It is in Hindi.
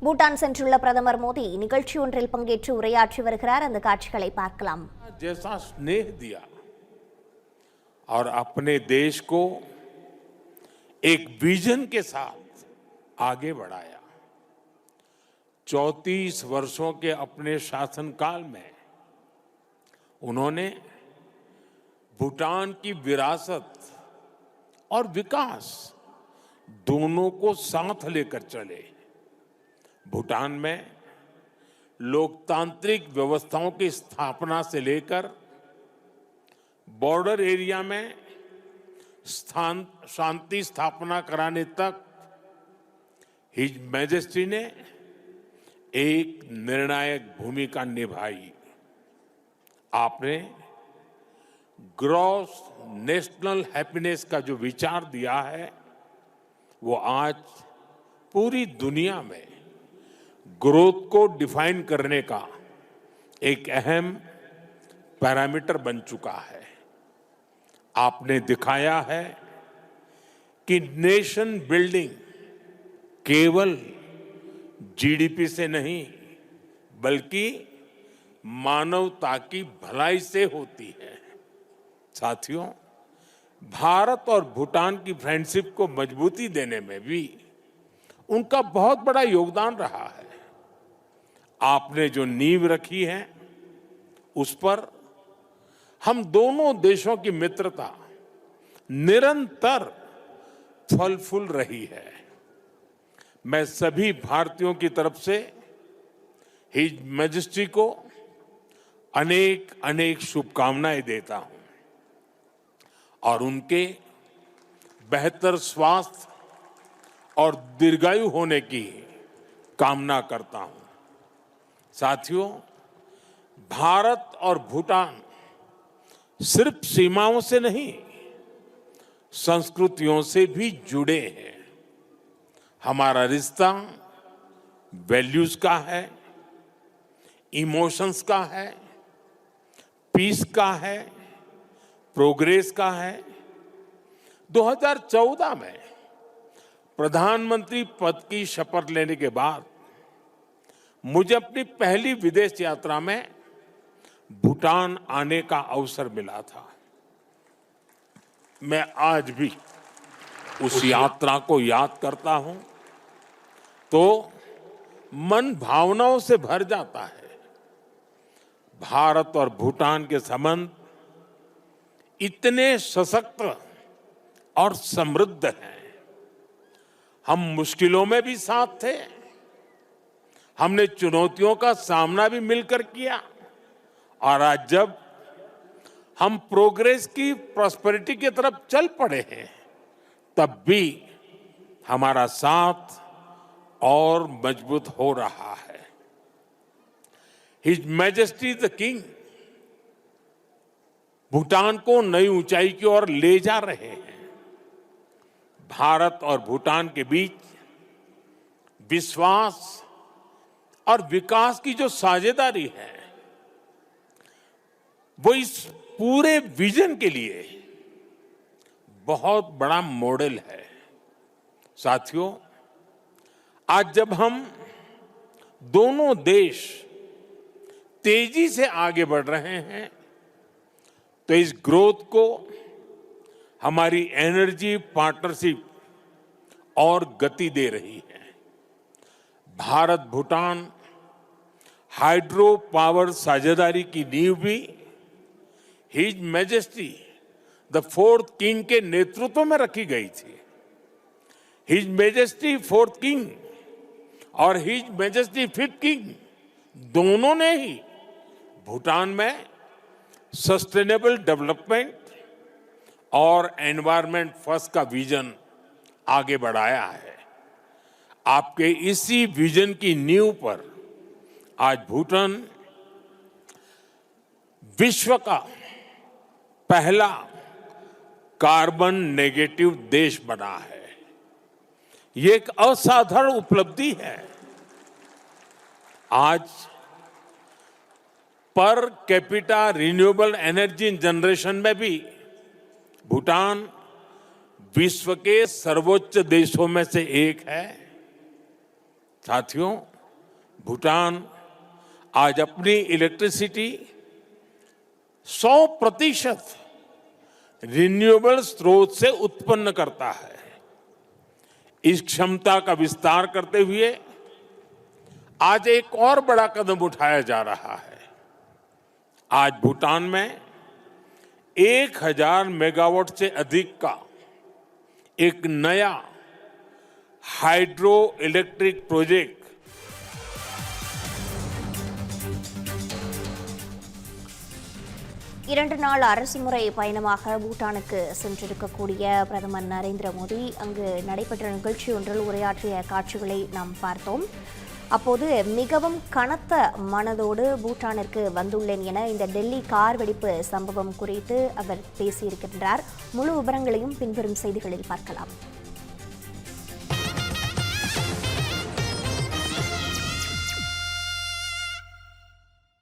பூட்டான் சென்றுள்ள பிரதமர் மோடி நிகழ்ச்சி ஒன்றில் பங்கேற்று உரையாற்றி வருகிறார். அந்த காட்சிகளை பார்க்கலாம். जैसा स्नेह दिया और अपने देश को एक विजन के साथ आगे बढ़ाया। 34 वर्षों के अपने शासनकाल में उन्होंने भूटान की विरासत और विकास दोनों को साथ लेकर चले। भूटान में लोकतांत्रिक व्यवस्थाओं की स्थापना से लेकर बॉर्डर एरिया में शांति स्थापना कराने तक हिज मैजेस्टी ने एक निर्णायक भूमिका निभाई। आपने ग्रॉस नेशनल हैप्पीनेस का जो विचार दिया है वो आज पूरी दुनिया में ग्रोथ को डिफाइन करने का एक अहम पैरामीटर बन चुका है। आपने दिखाया है कि नेशन बिल्डिंग केवल जीडीपी से नहीं बल्कि मानवता की भलाई से होती है। साथियों, भारत और भूटान की फ्रेंडशिप को मजबूती देने में भी उनका बहुत बड़ा योगदान रहा है। आपने जो नींव रखी है उस पर हम दोनों देशों की मित्रता निरंतर फल फूल रही है। मैं सभी भारतीयों की तरफ से हिज मैजेस्टी को अनेक अनेक शुभकामनाएं देता हूं और उनके बेहतर स्वास्थ्य और दीर्घायु होने की कामना करता हूं। साथियों, भारत और भूटान सिर्फ सीमाओं से नहीं संस्कृतियों से भी जुड़े हैं। हमारा रिश्ता वैल्यूज का है, इमोशंस का है, पीस का है, प्रोग्रेस का है। 2014 में प्रधानमंत्री पद की शपथ लेने के बाद मुझे अपनी पहली विदेश यात्रा में भूटान आने का अवसर मिला था। मैं आज भी उस यात्रा को याद करता हूं तो मन भावनाओं से भर जाता है। भारत और भूटान के संबंध इतने सशक्त और समृद्ध हैं। हम मुश्किलों में भी साथ थे, हमने चुनौतियों का सामना भी मिलकर किया और आज जब हम प्रोग्रेस की प्रॉस्पेरिटी की तरफ चल पड़े हैं तब भी हमारा साथ और मजबूत हो रहा है। His majesty the king Bhutan को नई ऊंचाई की ओर ले जा रहे हैं। भारत और भूटान के बीच विश्वास और विकास की जो साझेदारी है वो इस पूरे विजन के लिए बहुत बड़ा मॉडल है। साथियों, आज जब हम दोनों देश तेजी से आगे बढ़ रहे हैं तो इस ग्रोथ को हमारी एनर्जी पार्टनरशिप और गति दे रही है। भारत भूटान हाइड्रो पावर साझेदारी की नींव भी his majesty the fourth king के नेतृत्व में रखी गई थी। हिज मैजेस्टी फोर्थ किंग और हिज मैजेस्टी फिफ्थ किंग दोनों ने ही भूटान में सस्टेनेबल डेवलपमेंट और एनवायरमेंट फर्स्ट का विजन आगे बढ़ाया है। आपके इसी विजन की नींव पर आज भूटान विश्व का पहला कार्बन नेगेटिव देश बना है। ये एक असाधारण उपलब्धि है। आज per capita renewable energy generation में भी भूटान विश्व के सर्वोच्च देशों में से एक है। साथियों, भूटान आज अपनी इलेक्ट्रिसिटी 100% रिन्यूएबल स्रोत से उत्पन्न करता है। इस क्षमता का विस्तार करते हुए आज एक और बड़ा कदम उठाया जा रहा है। आज भूटान में 1000 मेगावाट से अधिक का एक नया हाइड्रो इलेक्ट्रिक प्रोजेक्ट இரண்டு நாள் அரசுமுறை பயணமாக பூட்டானுக்கு சென்றிருக்கக்கூடிய பிரதமர் நரேந்திர மோடி அங்கு நடைபெற்ற நிகழ்ச்சி ஒன்றில் உரையாற்றிய காட்சிகளை நாம் பார்த்தோம். அப்போது மிகவும் கனத்த மனதோடு பூட்டானிற்கு வந்துள்ளேன் என இந்த டெல்லி கார் வெடிப்பு சம்பவம் குறித்து அவர் பேசியிருக்கின்றார். முழு விவரங்களையும் பின்வரும் செய்திகளில் பார்க்கலாம்.